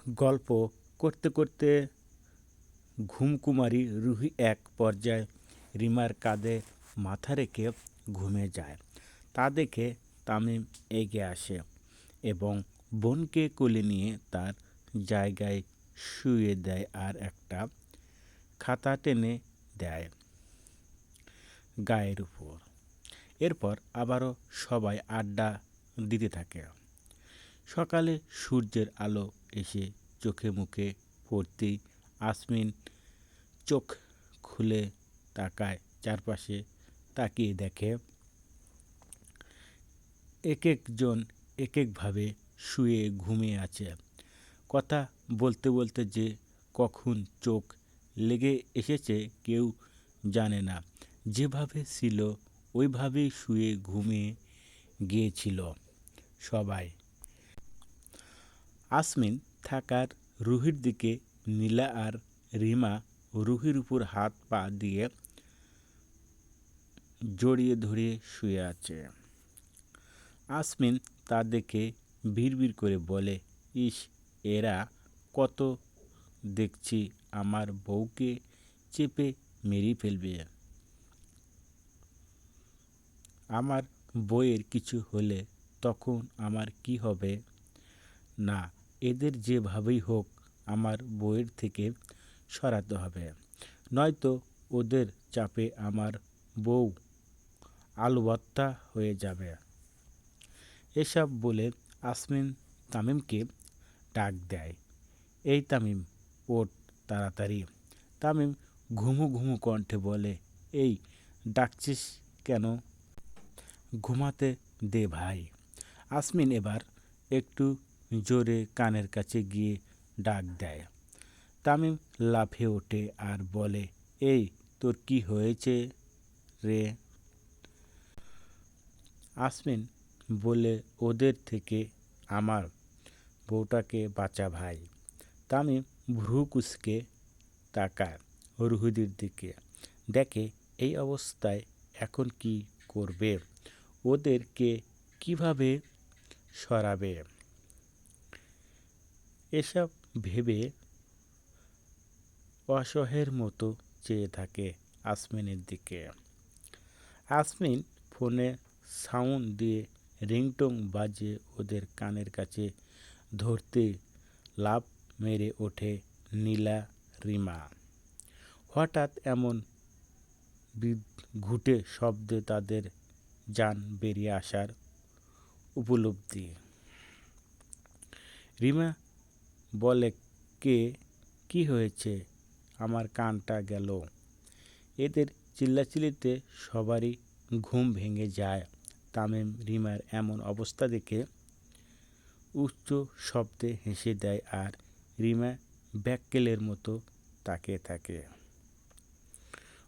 গল্প করতে করতে ঘুমকুমারী রুহি এক পর্যায়ে রিমার কাঁধে মাথা রেখে ঘুমিয়ে যায়। তা দেখে তামিম এগিয়ে আসে এবং বোনকে কোলে নিয়ে তার জায়গায় শুইয়ে দেয় আর একটা খাতা টেনে দেয় গায়ের উপর। এরপর আবারও সবাই আড্ডা দিতে থাকে। সকালে সূর্যের আলো এসে চোখে মুখে পড়তেই আসমিন চোখ খুলে তাকায়। চারপাশে তাকিয়ে দেখে এক একজন এক একভাবে শুয়ে ঘুমিয়ে আছে। কথা বলতে বলতে যে কখন চোখ লেগে এসেছে কেউ জানে না। যেভাবে ছিল ওইভাবেই শুয়ে ঘুমিয়ে গিয়েছিল সবাই। আসমিন থাকার রুহির দিকে নীলা আর রিমা রুহির উপর হাত পা দিয়ে জড়িয়ে ধরে শুয়ে আছে। আসমিন তা দেখে বিড়বিড় করে বলে, ইস, এরা কত দেখছি আমার বউকে চেপে মেরে ফেলবে। আমার বউয়ের কিছু হলে তখন আমার কি হবে? না, এদের যেভাবেই হোক আমার বউয়ের থেকে সরাতে হবে, নয়তো ওদের চাপে আমার বউ আলুভর্তা হয়ে যাবে। এসব বলে আসমিন তামিমকে ডাক দেয়, এই তামিম, ওঠ তাড়াতাড়ি। তামিম ঘুমু ঘুমু কণ্ঠে বলে, এই ডাকছিস কেন? ঘুমাতে দে ভাই। আসমিন এবার একটু জোরে কানের কাছে গিয়ে ডাক দেয়। তামিম লাফিয়ে ওঠে আর বলে, এই তোর কি হয়েছে রে? আসমিন বলে, ওদের থেকে আমার বউটাকে বাঁচা ভাই। তামিম ভ্রু কুঁচকে তাকায় রুহিদের দিকে, দেখে এই অবস্থায় এখন কি করবে, ওদেরকে কিভাবে সরাবে। এসব ভেবে অসহায়ের মতো চেয়ে থাকে আসমিনের দিকে। আসমিন ফোনে সাউন্ড দিয়ে রিংটোন বাজে ওদের কানের কাছে ধরতে লাফ মেরে ওঠে নীলা, রিমা। হঠাৎ এমন ঘুটে শব্দে তাদের জান বেরিয়ে আসার উপলব্ধি। রিমা বলে, কে? কি হয়েছে? আমার কানটা গেল। এদের চিল্লাচিল্লিতে সবারই ঘুম ভেঙে যায়। তামিম রিমার এমন অবস্থা দেখে উচ্চ শব্দে হেসে দেয় আর রিমা ব্যাককেলের মতো তাকিয়ে থাকে।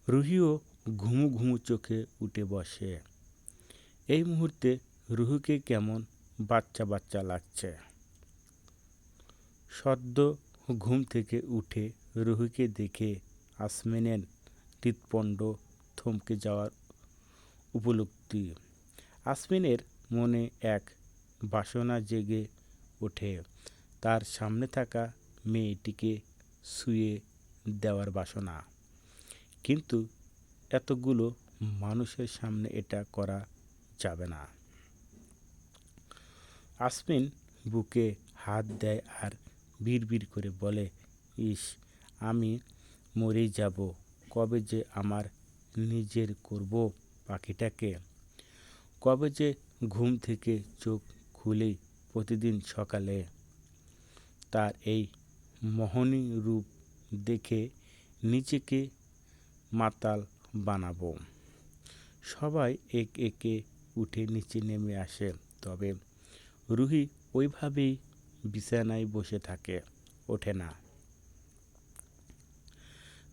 রুহিও ঘুমু ঘুমু চোখে উঠে বসে। এই মুহূর্তে রুহিকে কেমন বাচ্চা বাচ্চা লাগছে। সদ্য ঘুম থেকে উঠে রুহিকে দেখে আসমিনের হৃৎপিণ্ড থমকে যাওয়ার উপলব্ধি। আসমিনের মনে এক বাসনা জেগে ওঠে, তার সামনে থাকা মেয়েটিকে শুইয়ে দেওয়ার বাসনা। কিন্তু এতগুলো মানুষের সামনে এটা করা যাবে না। আসমিন বুকে হাত দেয় আর বিড়বিড় করে বলে, ইস, আমি মরেই যাব। কবে যে আমার নিজের করব পাখিটাকে। কবে যে ঘুম থেকে চোখ খুলেই প্রতিদিন সকালে তার এই মোহনী রূপ দেখে নিজেকে মাতাল বানাবো। সবাই এক একে উঠে নিচে নেমে আসে, তবে রুহি ওইভাবেই বিছানায় বসে থাকে, ওঠে না।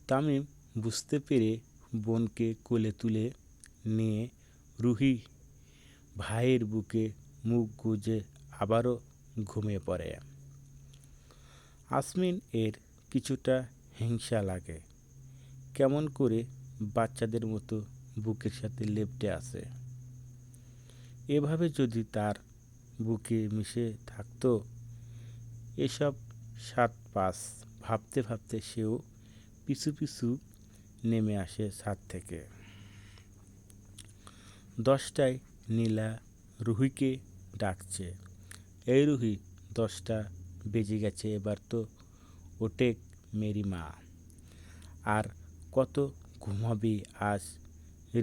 তামিম বুঝতে পেরে বোনকে কোলে তুলে নিয়ে রুহি ভাইয়ের বুকে মুখ গুজে আবারও ঘুমিয়ে পড়ে। আসমিন এর কিছুটা হিংসা লাগে, কেমন করে বাচ্চাদের মতো বুকের সাথে লেপ্টে আছে। এভাবে যদি তার বুকে মিশে থাকতো, এসব 7-5 ভাবতে ভাবতে সেও পিছু পিছু নেমে আসে ছাদ থেকে। 10টায় নীলা রুহিকে ডাকছে, এই রুহি 10টা বেজে গেছে, এবার তো ওঠে মেরি মা। আর কত ঘুমাবি আজ,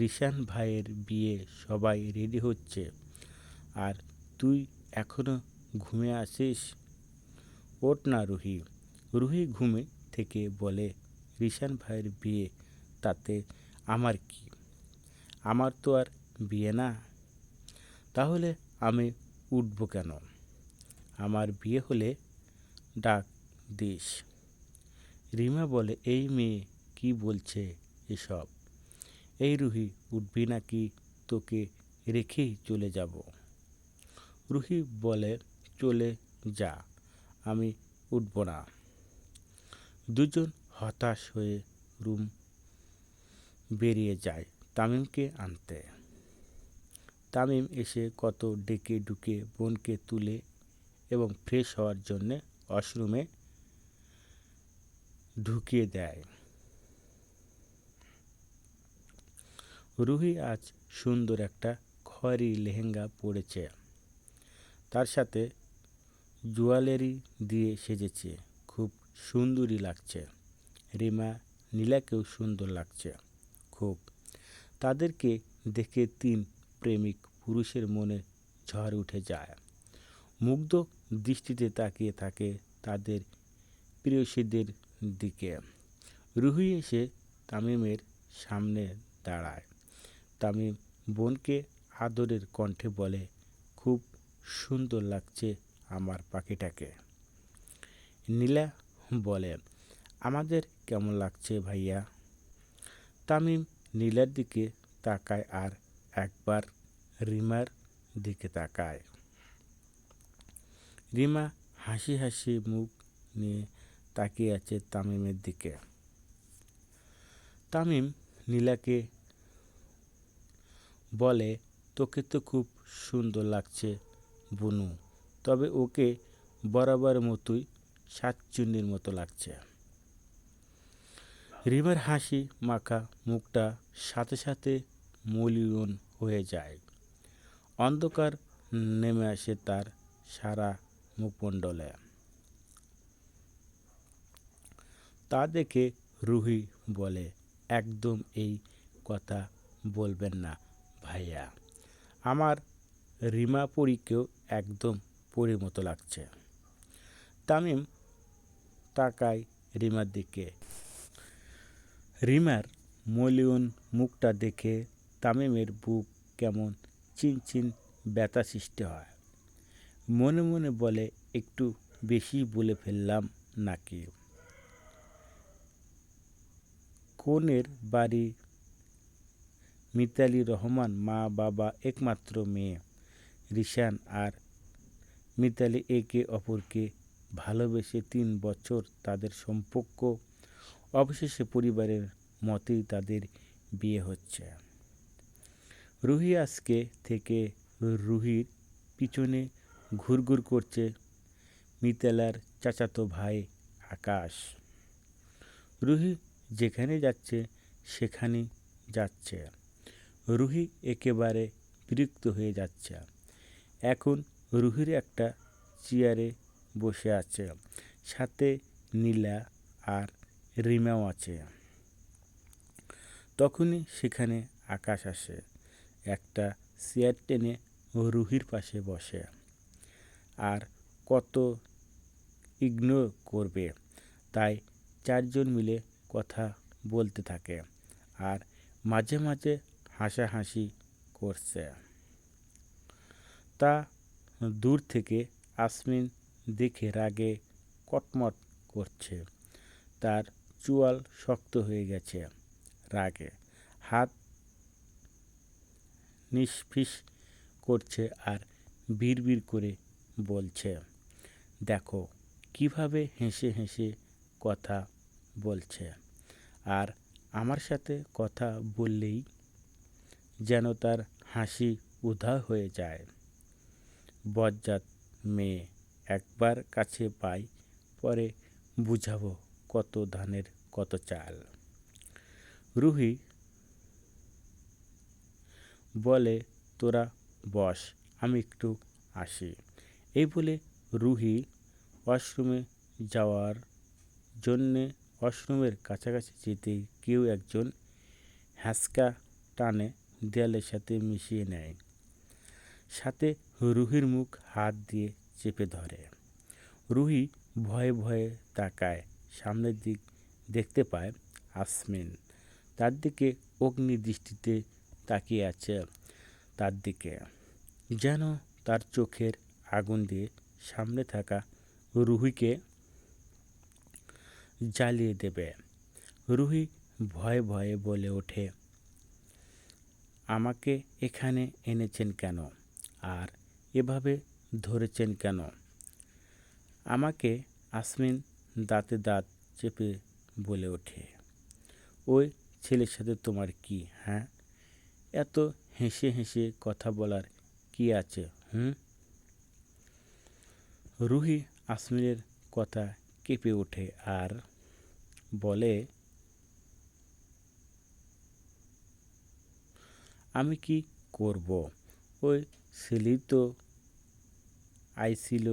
রিশান ভাইয়ের বিয়ে, সবাই রেডি হচ্ছে, আর তুই এখনো ঘুমিয়ে আছিস? ওঠ না রুহি। রুহি ঘুমে থেকে বলে, রিশান ভাইয়ের বিয়ে, তাতে আমার কি? আমার তো আর বিয়ে না। তাহলে আমি উঠব কেন? আমার বিয়ে হলে ডাক দিস। রিমা বলে, এই মেয়ে কি বলছে এসব? এই রুহি, উঠবি নাকি তোকে রেখেই চলে যাব? রুহি বলে, চলে যা, আমি উঠব না। দুজন হতাশ হয়ে রুম বেরিয়ে যায় তামিমকে আনতে। তামিম এসে কত ডেকে ডুকে বোনকে তুলে এবং ফ্রেশ হওয়ার জন্যে ওয়াশরুমে ঢুকিয়ে দেয়। রুহি আজ সুন্দর একটা খয়েরি লেহেঙ্গা পরেছে, তার সাথে জুয়েলারি দিয়ে সেজেছে, খুব সুন্দরী লাগছে। রিমা নীলাকেও সুন্দর লাগছে খুব। তাদেরকে দেখে 3 প্রেমিক পুরুষের মনে ঝড় উঠে যায়। মুগ্ধ দৃষ্টিতে তাকিয়ে থাকে তাদের প্রেয়সীদের দিকে। রুহি এসে তামিমের সামনে দাঁড়ায়। তামিম বোনকে আদরের কণ্ঠে বলে, খুব সুন্দর লাগছে আমার পাখিটাকে। নীলা বলে, আমাদের কেমন লাগছে ভাইয়া? তামিম নীলার দিকে তাকায় আর একবার রিমার দিকে তাকায়। রিমা হাসি হাসি মুখ নিয়ে তাকিয়ে আছে তামিমের দিকে। তামিম নীলাকে বলে, তোকে তো খুব সুন্দর লাগছে বুনু, তবে ওকে বরাবর মতোই শাকচুন্নির মতো লাগছে। রিমার হাসি মাখা মুখটা সাথে সাথে মলিন হয়ে যায়। অন্ধকার নেমে আসে তার সারা মুখমণ্ডলে। তা দেখে রুহি বলে, একদম এই কথা বলবেন না ভাইয়া, আমার রিমা পরীকেও একদম পরীর মতো লাগছে। তামিম তাকায় রিমার দিকে। রিমার মলিন মুখটা দেখে তামিমের বুক কেমন চিনচিন ব্যথা সৃষ্টি হয়। মনে মনে বলে, একটু বেশি বলে ফেললাম নাকি? কনের বাড়ি মিতালি রহমান মা বাবা একমাত্র মেয়ে। রিশান আর মিতালি একে অপরকে ভালোবেসে 3 বছর তাদের সম্পর্ক, অবশেষে পরিবারের মতেই তাদের বিয়ে হচ্ছে। রুহি আজকে থেকে রুহির পিছনে ঘুরঘুর করছে মিতালার চাচাতো ভাই আকাশ। রুহি যেখানে যাচ্ছে সেখানেই যাচ্ছে। রুহি একেবারে বিরক্ত হয়ে যাচ্ছে। এখন রুহির একটা চেয়ারে বসে আছে, সাথে নীলা আর রিমাও আছে। তখনই সেখানে আকাশ আসে, একটা চেয়ার টেনে রুহির পাশে বসে। আর কত ইগনোর করবে, তাই 4 জন মিলে কথা বলতে থাকে আর মাঝে মাঝে হাসাহাসি করছে। তা দূর থেকে আসমিন দেখে রাগে কটমট করছে, তার চোয়াল শক্ত হয়ে গেছে রাগে, হাত নিষ্পিস করছে আর বিড়বিড় করে বলছে, দেখো কিভাবে হেসে হেসে কথা বলছে, আর আমার সাথে কথা বললেই যেন তার হাসি উধাও হয়ে যায়। বজ্জাত মেয়ে, একবার কাছে পাই পরে বুঝাবো কত ধানের কত চাল। রুহি বলে, তোরা বস, আমি একটু আসি। এই বলে রুহি ওয়াশরুমে যাওয়ার জন্যে ওয়াশরুমের কাছাকাছি যেতেই কেউ একজন হ্যাঁচকা টানে দেয়ালের সাথে মিশিয়ে নেয়। সাথে রুহির মুখ হাত দিয়ে চেপে ধরে। রুহি ভয়ে ভয়ে তাকায়। সামনের দিক দেখতে পায় আসমিন তার দিকে অগ্নি দৃষ্টিতে তাকিয়ে আছে। তার দিকে যেন তার চোখের আগুন দিয়ে সামনে থাকা রুহিকে জ্বালিয়ে দেবে। রুহি ভয়ে ভয়ে বলে ওঠে, আমাকে এখানে এনেছেন কেন? আর এভাবে ধরেছেন কেন আমাকে? আসমিন দাঁতে দাঁত চেপে বলে ওঠে, ওই ছেলের সাথে তোমার কি? হ্যাঁ, এত হেসে হেসে কথা বলার কি আছে? রুহি আসমিনের কথা কেঁপে ওঠে আর বলে, আমি কি করব? ওই ছেলেই তো আইছিল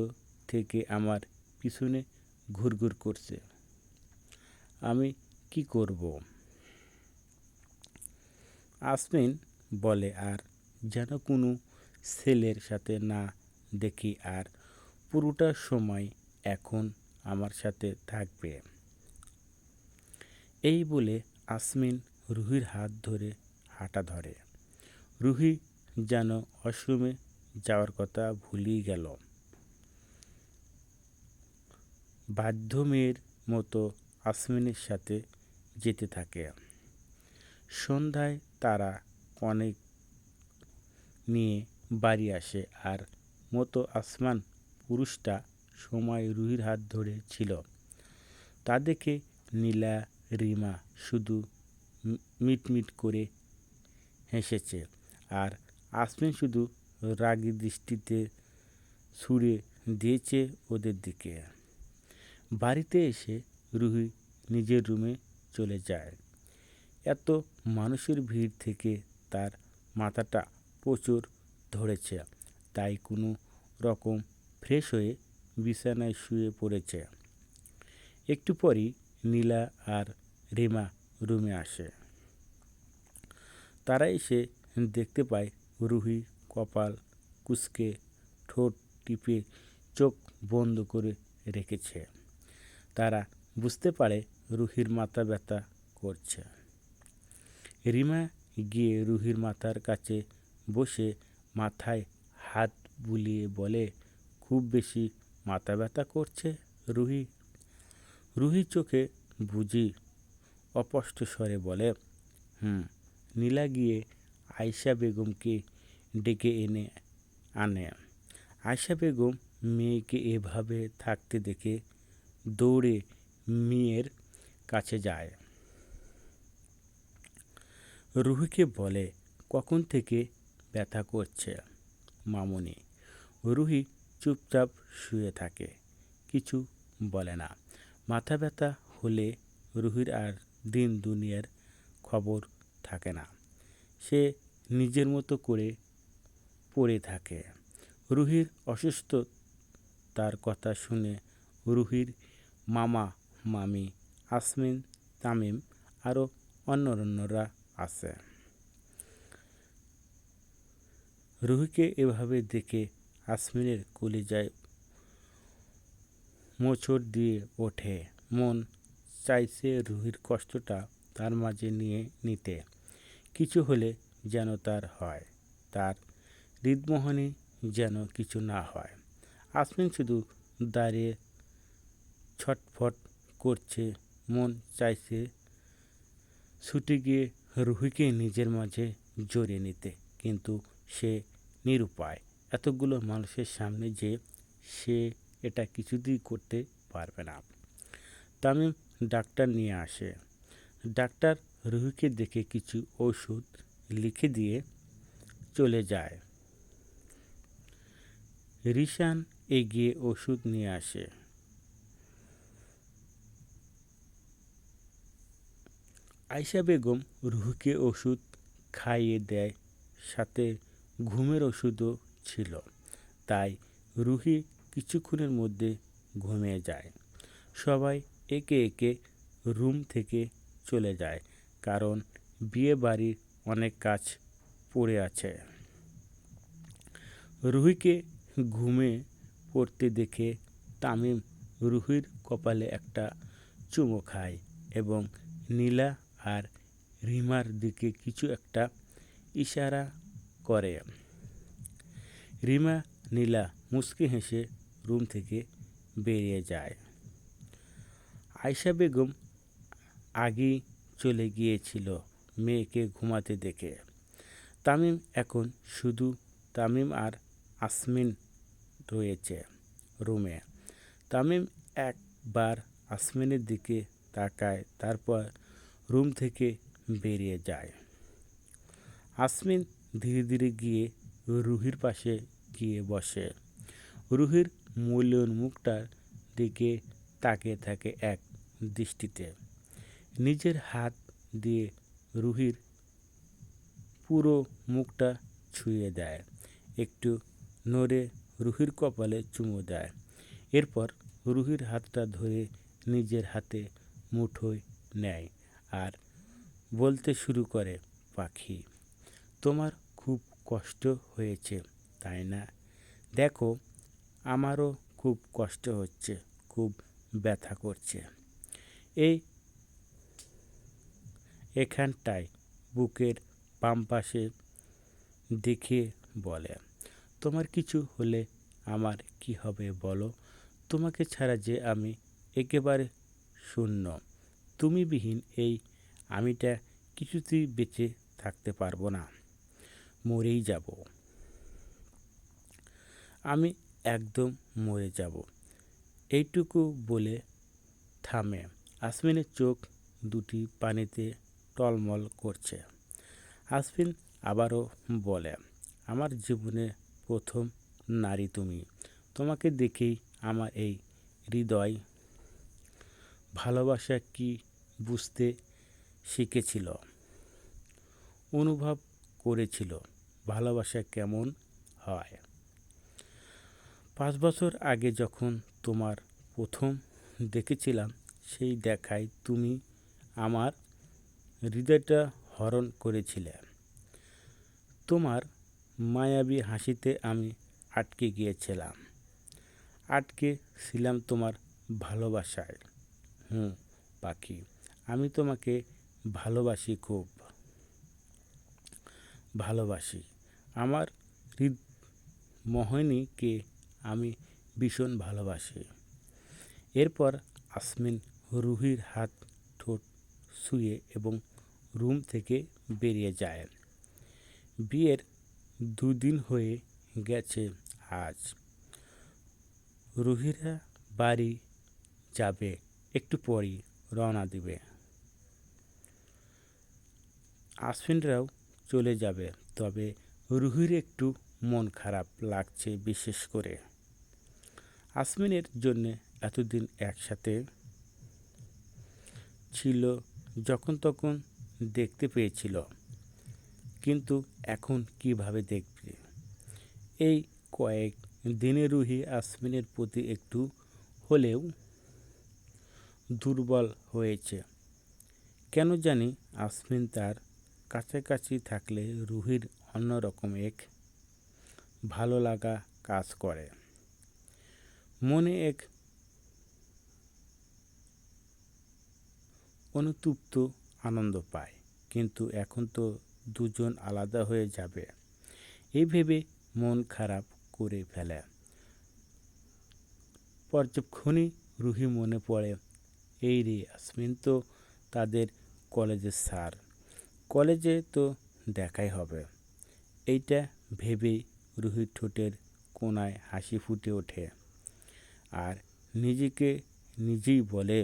থেকে আমার পিছনে ঘুরঘুর করছে। আমি কি করব? আসমিন বলে, আর যেন কোনো ছেলের সাথে না দেখি, আর পুরোটা সময় এখন আমার সাথে থাকবে। এই বলে আসমিন রুহির হাত ধরে হাঁটা ধরে। রুহি যেন ওয়াশরুমে যাওয়ার কথা ভুলেই গেল। বাধ্য মেয়ের মতো আসমিনের সাথে যেতে থাকে। সন্ধ্যায় তারা কনেক নিয়ে বাড়ি আসে আর মতো আসমান পুরুষটা সময় রুহির হাত ধরে ছিল। তা দেখে নীলা রিমা শুধু মিটমিট করে হেসেছে আর আসমিন শুধু রাগী দৃষ্টিতে ছুড়ে দিয়েছে ওদের দিকে। বাড়িতে এসে রুহি নিজের রুমে চলে যায়। এত মানুষের ভিড় থেকে তার মাথাটা প্রচুর ধরেছে, তাই কোনো রকম ফ্রেশ হয়ে বিছানায় শুয়ে পড়েছে। একটু পরই নীলা আর রিমা রুমে আসে। তারা এসে দেখতে পায় রুহি কপাল কুঁচকে ঠোঁট টিপে চোখ বন্ধ করে রেখেছে। তারা বুঝতে পারে রুহির মাথা ব্যথা করছে। রিমা গিয়ে রুহির মাথার কাছে বসে মাথায় হাত বুলিয়ে বলে, খুব বেশি মাথা ব্যথা করছে রুহি? রুহির চোখে বুঝি অস্পষ্ট স্বরে বলে, নীলা গিয়ে আয়শা বেগমকে ডেকে আনে। আয়শা বেগম মেয়েকে এভাবে থাকতে দেখে দৌড়ে মেয়ের কাছে যায়। রুহিকে বলে, কখন থেকে ব্যথা করছে মামুনি? রুহি চুপচাপ শুয়ে থাকে, কিছু বলে না। মাথা ব্যথা হলে রুহির আর দিন দুনিয়ার খবর থাকে না। সে নিজের মতো করে পড়ে থাকে। রুহির অসুস্থ তার কথা শুনে রুহির মামা মামি আসমিন তামিম আরও অন্যরা আছে। রুহিকে এভাবে দেখে আসমিনের কলিজায় মোচড় দিয়ে ওঠে। মন চাইছে রুহির কষ্টটা তার মাঝে নিয়ে নিতে। কিছু হলে যেন তার হয়, তার হৃদমোহনে যেন কিছু না হয়। আসমিন শুধু দাঁড়িয়ে ছটফট করছে। মন চাইছে ছুটে গিয়ে রুহিকে নিজের মাঝে জড়িয়ে নিতে, কিন্তু সে নিরুপায়। এতগুলো মানুষের সামনে যে সে এটা কিছুতেই করতে পারবে না। তামিম ডাক্তার নিয়ে আসে। ডাক্তার রুহিকে দেখে কিছু ওষুধ লিখে দিয়ে চলে যায়। রিশান এগিয়ে ওষুধ নিয়ে আসে। আয়েশা বেগম রুহিকে ওষুধ খাইয়ে দেয়, সাথে ঘুমের ওষুধও ছিল। তাই রুহি কিছুক্ষণের মধ্যে ঘুমিয়ে যায়। সবাই একে একে রুম থেকে চলে যায়, কারণ বিয়ে বাড়ির অনেক কাজ পড়ে আছে। রুহিকে ঘুমে পড়তে দেখে তামিম রুহির কপালে একটা চুমু খায় এবং নীলা আর রিমার দিকে কিছু একটা ইশারা করে। রিমা নীলা মুচকি হেসে রুম থেকে বেরিয়ে যায়। আয়েশা বেগম আগেই চলে গিয়েছিল মেয়েকে ঘুমাতে দেখে। তামিম এখন শুধু তামিম আর আসমিন রয়েছে রুমে। তামিম একবার আসমিনের দিকে তাকায়, তারপর রুম থেকে বেরিয়ে যায়। আসমিন ধীরে ধীরে গিয়ে রুহির পাশে গিয়ে বসে। রুহির মূল্যবান মুখটার দিকে তাকিয়ে থাকে এক দৃষ্টিতে। নিজের হাত দিয়ে রুহির পুরো মুখটা ছুঁয়ে দেয়, একটু নড়ে রুহির কপালে চুমু দেয়। এরপর রুহির হাতটা ধরে নিজের হাতে মুঠোয় নেয় আর বলতে শুরু করে, পাখি, তোমার খুব কষ্ট হয়েছে তাই না? দেখো, আমারও খুব কষ্ট হচ্ছে, খুব ব্যথা করছে। এই এখানটায় বুকের বাম পাশে দেখে বলে, তোমার কিছু হলে আমার কি হবে বলো? তোমাকে ছাড়া যে আমি একেবারে শূন্য। তুমি বিহীন এই আমিটা কিছুতেই বেঁচে থাকতে পারবো না, মরেই যাব। আমি একদম মরে যাব। এইটুকু বলে থামে। আসমিনের চোখ দুটি পানিতে টলমল করছে। আসমিন আবারও বলে, আমার জীবনে প্রথম নারী তুমি। তোমাকে দেখেই আমার এই হৃদয় ভালোবাসা কি বুঝতে শিখেছিল, অনুভব করেছিল ভালোবাসা কেমন হয়। 5 বছর আগে যখন তোমার প্রথম দেখেছিলাম, সেই দেখায় তুমি আমার হৃদয়টা হরণ করেছিলে। তোমার মায়াবী হাসিতে আমি আটকে গিয়েছিলাম, আটকে ছিলাম তোমার ভালোবাসায়। পাখি, আমি তোমাকে ভালোবাসি, খুব ভালোবাসি। আমার মোহিনীকে আমি ভীষণ ভালোবাসি। এরপর আসমিন রুহির হাত ঠোঁট ছুঁয়ে এবং রুম থেকে বেরিয়ে যায়। বিয়ের 2 দিন হয়ে গেছে আজ। রুহিরা বাড়ি যাবে, একটু পরই রওনা দিবে। আসমিনরাও চলে যাবে, তবে রুহির একটু মন খারাপ লাগছে, বিশেষ করে আসমিনের জন্যে। এতদিন একসাথে ছিল, যখন তখন দেখতে পেয়েছিল, কিন্তু এখন কিভাবে দেখবে? এই কয়েক দিনে রুহি আসমিনের প্রতি একটু হলেও দুর্বল হয়েছে। কেন জানি আসমিন তার কাছাকাছি থাকলে রুহির অন্যরকম এক ভালো লাগা কাজ করে। মনে এক অনুতপ্ত আনন্দ পায়। কিন্তু এখন তো দুজন আলাদা হয়ে যাবে, এই ভেবে মন খারাপ করে ফেলে। পরক্ষণেই রুহি মনে পড়ে, এই রে, আসমিন তো তাদের কলেজের স্যার, কলেজে তো দেখাই হবে। এইটা ভেবেই রুহির ঠোঁটের কোণায় হাসি ফুটে ওঠে আর নিজেকে নিজেই বলে,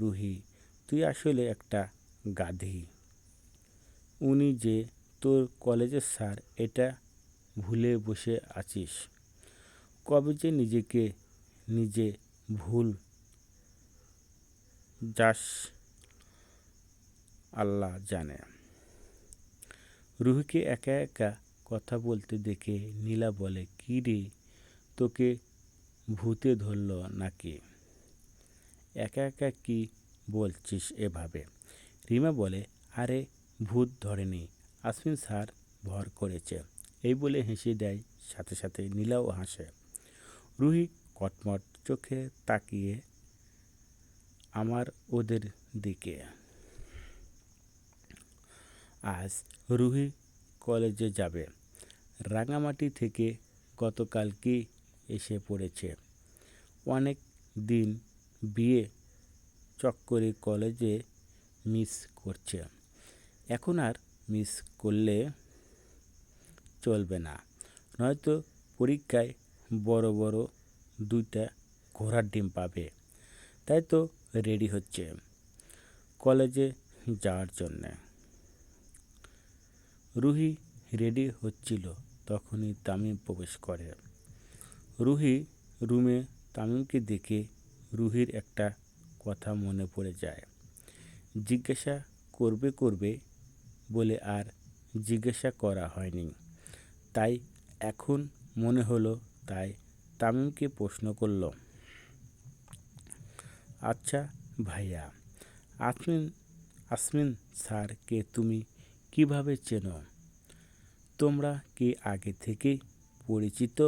রুহি, তুই আসলে একটা গাধি। উনি যে তোর কলেজের স্যার এটা ভুলে বসে আছিস। কবে যে নিজেকে নিজে ভুল যাস আল্লাহ জানে। রুহিকে একা একা কথা বলতে দেখে নীলা বলে, কি রে, তোকে ভূতে ধরলো নাকি? একা একা কি বলছিস এভাবে? রিমা বলে, আরে ভূত ধরেনি, আসমিন স্যার ভর করেছে। এই বলে হেসে দেয়, সাথে সাথে নীলাও হাসে। রুহি কটমট চোখে তাকিয়ে আমার ওদের দিকে। আজ রুহি কলেজে যাবে। রাঙামাটি থেকে গতকালই এসে পড়েছে। অনেক দিন বিয়ে চক্করে কলেজে মিস করছে। এখন আর মিস করলে চলবে না, নয়তো পরীক্ষায় বড় বড় 2টা ঘোড়ার ডিম পাবে। তাই তো রেডি হচ্ছে কলেজে যাওয়ার জন্যে। রুহি রেডি হচ্ছিল, তখনই তামিম প্রবেশ করে। রুহি রুমে তামিমকে দেখে রুহির একটা কথা মনে পড়ে যায়। জিজ্ঞাসা করবে বলে আর জিজ্ঞাসা করা হয়নি, তাই এখন মনে হলো, তাই তামিমকে প্রশ্ন করল, আচ্ছা ভাইয়া, আসমিন স্যারকে তুমি কিভাবে চেনো? তোমরা কি আগে থেকেই পরিচিত?